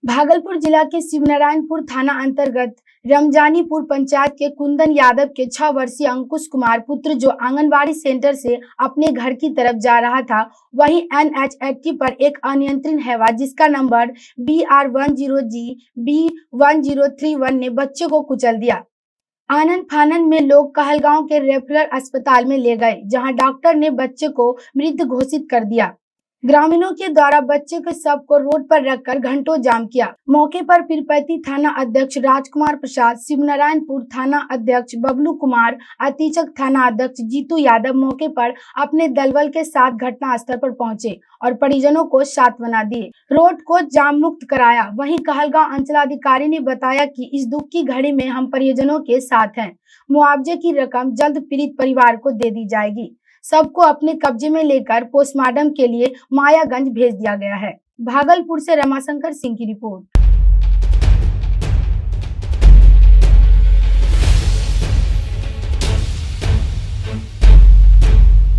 भागलपुर जिला के शिवनारायणपुर थाना अंतर्गत रमजानीपुर पंचायत के कुंदन यादव के 6 वर्षीय अंकुश कुमार पुत्र जो आंगनबाड़ी सेंटर से अपने घर की तरफ जा रहा था, वहीं NH80 पर एक अनियंत्रित हैवा जिसका नंबर BR10G B1031 ने बच्चे को कुचल दिया। आनन फानन में लोग कहलगांव के रेफरल अस्पताल में ले गए, जहां डॉक्टर ने बच्चे को मृत घोषित कर दिया। ग्रामीणों के द्वारा बच्चे के शव को रोड पर रखकर घंटों जाम किया। मौके पर पीरपैंती थाना अध्यक्ष राजकुमार प्रसाद, शिवनारायणपुर थाना अध्यक्ष बबलू कुमार, अतीचक थाना अध्यक्ष जीतू यादव मौके पर अपने दलबल के साथ घटनास्थल पर पहुंचे और परिजनों को सांत्वना दी, रोड को जाम मुक्त कराया। वहीं कहलगांव अंचलाधिकारी ने बताया कि इस दुख की घड़ी में हम परिजनों के साथ हैं। मुआवजे की रकम जल्द पीड़ित परिवार को दे दी जाएगी। सबको अपने कब्जे में लेकर पोस्टमार्टम के लिए मायागंज भेज दिया गया है। भागलपुर से रमाशंकर सिंह की रिपोर्ट।